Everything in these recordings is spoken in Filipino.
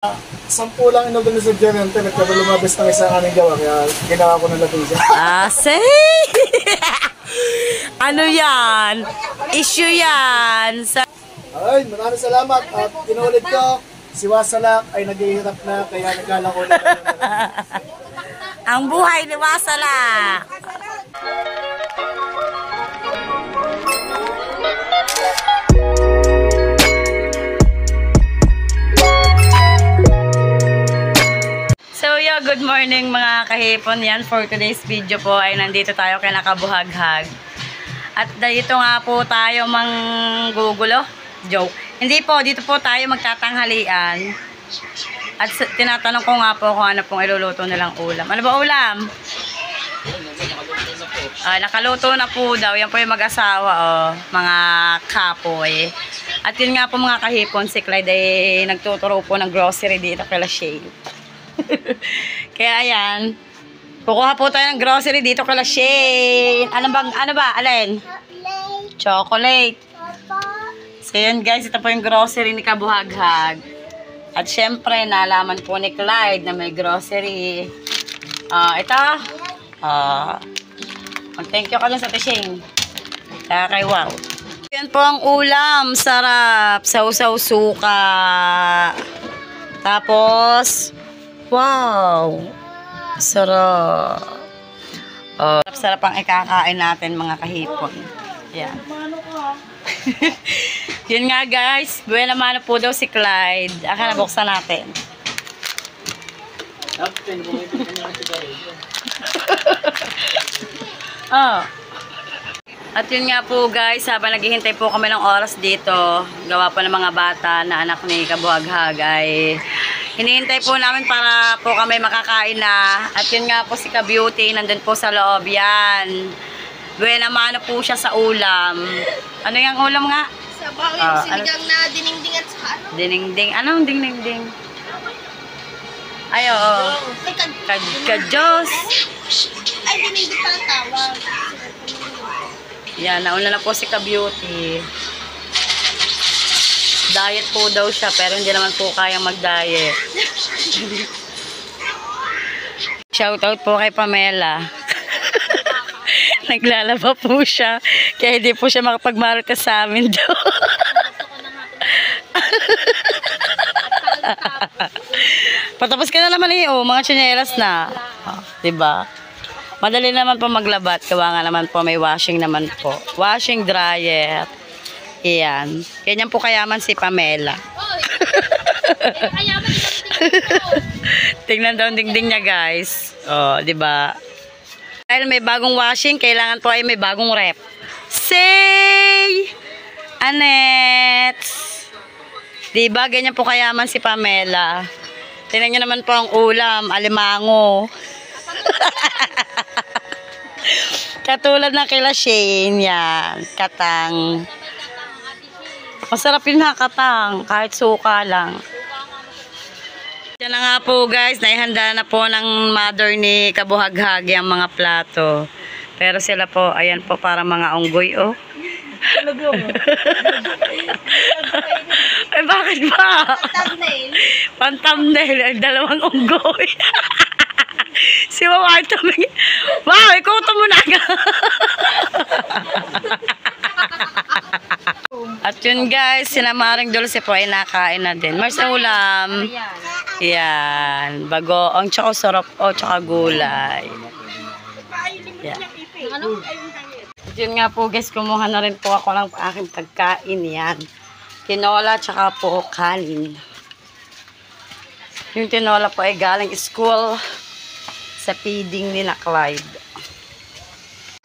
10 lang inodol sa Gerente, nagkaba lumabas ng isang aming gawa, kaya ginawa ko na lang siya. Say! Ano yan? Issue yan. Ay, maraming salamat at inuulit ko, si Wasalak ay naghihirap na, kaya nagkala ko na. Ang buhay ni Wasalak. Good morning mga kahipon. Yan, for today's video po ay nandito tayo kay Nakabuhaghag. At dito nga po tayo manggugulo. Joke. Hindi po, dito po tayo magtatanghalian. At tinatanong ko nga po kung ano pong iluluto nilang ulam. Ano ba ulam? Nakaluto na po daw. Yan po yung mag-asawa, mga kapoy. At yun nga po mga kahipon, si Clyde ay nagtuturo po ng grocery dito kay Lachey. Kaya ayan, kukuha po tayo ng grocery dito kay Lachey. Ano ba? Alin? Chocolate. So yun guys, ito po yung grocery ni Kabuhaghag. At syempre, nalaman po ni Clyde na may grocery. Ito. Mag-thank you ka dun sa Tishing. Kaya kay Wow. Yan po ang ulam. Sarap. Sausaw suka. Tapos wow! Sarap! Sarap ang ikakain natin mga kahipon. Yan. Yun nga guys. Buwan naman po daw si Clyde. Aka na buksan natin. At yun nga po guys, habang naghihintay po kami ng oras dito, gawa po ng mga bata na anak ni Kabuhaghag ay hinihintay po namin para po kami makakain na. At yun nga po si Ka-Beauty, nandun po sa loob yan. Buena mano po siya sa ulam. Ano yung ulam nga? Sabaw yung sinigang na dinengding at saka ano? Dinengding. Anong dinengding? Ay, oo. Ka-Diyos. Ay, dinengding pala tawag. Yan, nauna na po si Ka-Beauty. Diet po daw siya, pero hindi naman po kayang mag-diet. Shoutout po kay Pamela. Naglalaba po siya, kaya hindi po siya makapagmarka sa amin daw. Patapos ka na naman mga tsinelas na. Diba? Madali naman po maglabat, gawa nga naman po may washing naman po. Washing dryer. Iyan. Ganyan po kayaman si Pamela. Tingnan daw ang dingding niya, guys. Di ba? Dahil may bagong washing, kailangan po ay may bagong rep. Say! Annette! Di ba? Ganyan po kayaman si Pamela. Tingnan niyo naman po ang ulam, alimango. Katulad ng kay Lachey, yan. Katang. Masarap yun na katang, kahit suka lang. Yan na nga po guys, naihanda na po ng mother ni Kabuhaghag yung mga plato. Pero sila po, ayan po para mga unggoy, Ay, bakit ba? Pan-thumbnail, ay dalawang unggoy. Si Mama ito, wow, ikuto mo na agad. At yun guys, sinamaring Dulce po ay nakain na din. Mars ulam. Yan. Bagoong, tsaka sarap tsaka gulay. Yan. At yun nga po guys, kumuha na rin po ako ng aking pagkain. Yan. Tinola tsaka po kanin. Yung tinola po ay galing school sa feeding ni na Clyde.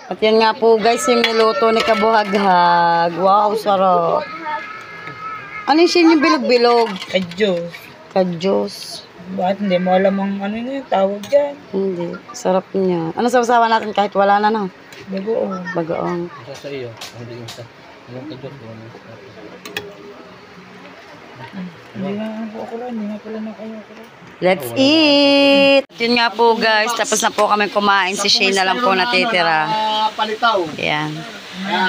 At yan nga po guys, yung niluto ni Kabuhaghag. Wow, sarap. Ano yung bilog-bilog? Ka-Diyos. Ka-Diyos. Bakit hindi mo alam ang ano yung tawag dyan? Hindi. Sarap niya. Ano sasawa natin kahit wala na na? Bagoong. Bagoong. Sa iyo. Hindi yung sa. Yung Ka-Diyos. Hindi nga po ako lang. Hindi nga pala na kayo ako lang. Let's eat! Yun nga po guys, tapos na po kami kumain. Si Shane na lang po natitira. Palitaw. Yan.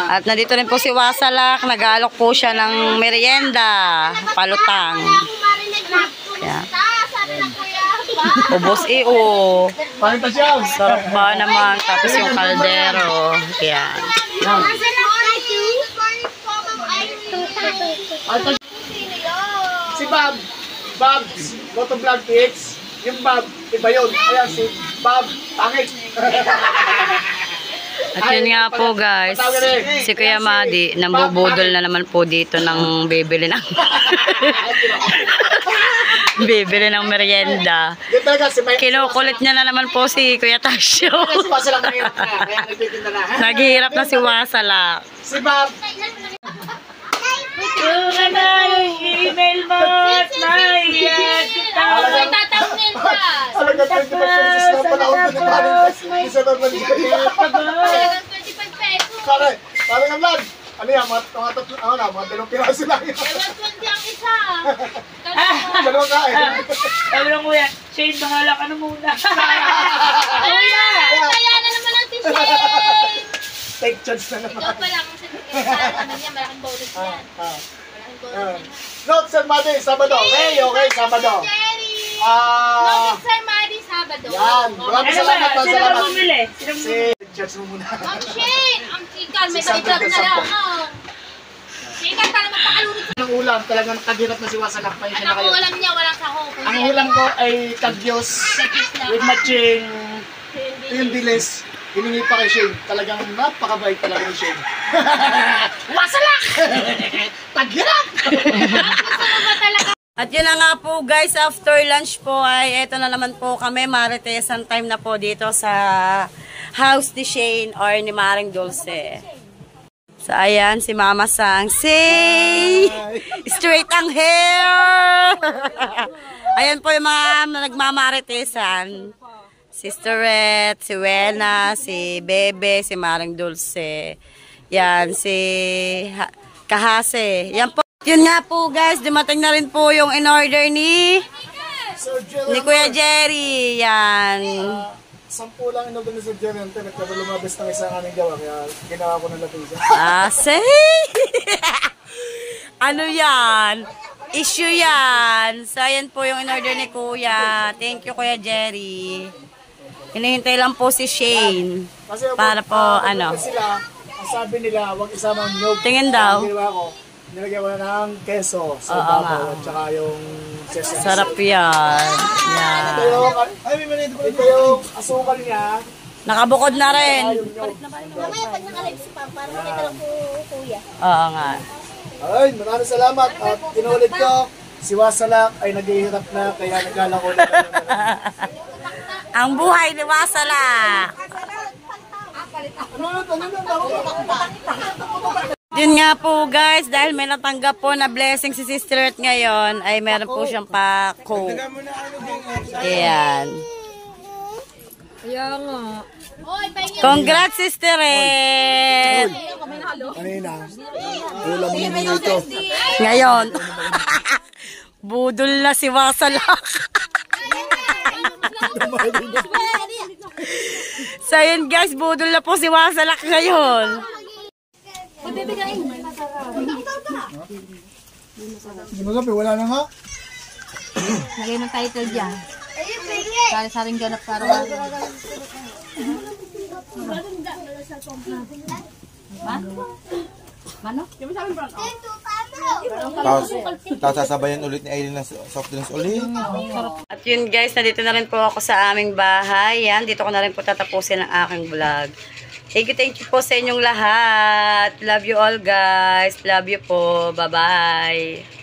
At nandito rin po si Wasalak. Nag-aalok po siya ng merienda. Palutang. Yan. Sabi na kuya. Ubos oh. Pakita siya. Sarap ba naman? Tapos yung kaldero. Yan. Si Bob. Bob, Motovlog PX. Yung Bob, iba yun. Ayan, si Bob, pangit. At yun nga po guys, si Kuya Madi, nambubudol na naman po dito ng bibili ng bibili ng merienda. Yun talaga, si Mike. Kinukulit niya na naman po si Kuya Tasyo. Si Wasalak na hirap na, kaya nagtitinda na. Naghihirap na si Wasalak. Si Bob. Yung na yung email mo at naiyak kita. Tatawin ka. Talaga 25 pesos na panahon ko na isa naman dyan. 25 pesos. Parang ang vlog. Ano yan, mga tatlo, mga dalawang piraso lang yan. 120 ang isa. Dalawang kain. Sabi ng kuya, Shane, bahala ka na muna. Kuya! Kaya na naman ang t-shirt. Take chance na naman. Ikaw pa lang kasi naman niya, malaking bonus yan. Malaking bonus yan. Note, Sir Madi, Sabado. Okay, Sabado. Jerry! Ah, Noted Sir Madi, Sabado. yan. Maraming Ano salamat, ba? Sino ba salamat. bumili? Si, judge mo muna. Ma'am Shane! Ang chikan, may 600 malitrag na pesos lang. po. Chikan, para magpakalunod. Ang ulam, talagang naghirap na si Wasalak. Pahinga na Anak kayo. ko, alam niya, walang sahog. Ang ulam ko ay kagyos with matching tindiles. Hiningi pa kay Shane. Talagang napakabait talaga ni Shane. Wasalak! Taghirap! At yun na nga po guys, after lunch po ay eto na naman po kami, Maritesan time na po dito sa house ni Shane or ni Maring Dulce. So ayan, si Mama Sang. Say! Straight ang hair! Ayan po yung mga nagmamaritesan. Sister Red, si Wena, si Bebe, si Maring Dulce. Yan, si Kahase. Yan po. Yun nga po guys, dumating na rin po yung in-order ni Kuya Jerry. Yan. 10 lang inulog ni Sir Jerry. Nagkaba lumabas ng isang aming gawa. Kaya ginawa ko ng lapisa. Say! Ano yan? Issue yan. So, ayan po yung in-order ni Kuya. Thank you, Kuya Jerry. Hinihintay lang po si Shane. Kasi Para po, ano. Sila, ang sabi nila, huwag isama ang nyog. Tingin daw. Ang ginawa ko, nilagyan ko na ng keso sa Oo babaw nga. at saka yung sesame. Sarap yan. Yan. Ito yung asukal niya. Nakabukod na rin. Yung nyog. Mamaya pag nakalive si Pam, para makita lang po kuya. Oo nga. Ay, maraming salamat. At inulit ko, si Wasalak ay naghihirap na kaya naglalako na. Ang buhay ni Wasala. Yun nga po guys, dahil may natanggap po na blessing si Sister Earth ngayon, ay meron po siyang pa-coke. Ayan. Oy, pahingin. Congrats, Sister Earth! Kanina, ulam mo naman ito. Ngayon, budol na si Wasalak. So yun guys, budol na po si Wasalak ngayon. Hindi mo sabi, wala na nga. Lagay ng title dyan. Sari-saring ganap para Mano? Tapos sasabayan ulit ni Aileen ng soft drinks ulit. At yun guys, nandito na rin po ako sa aming bahay. Yan, dito ko na rin po tatapusin ang aking vlog. Thank you po sa inyong lahat. Love you all guys. Love you po. Bye-bye.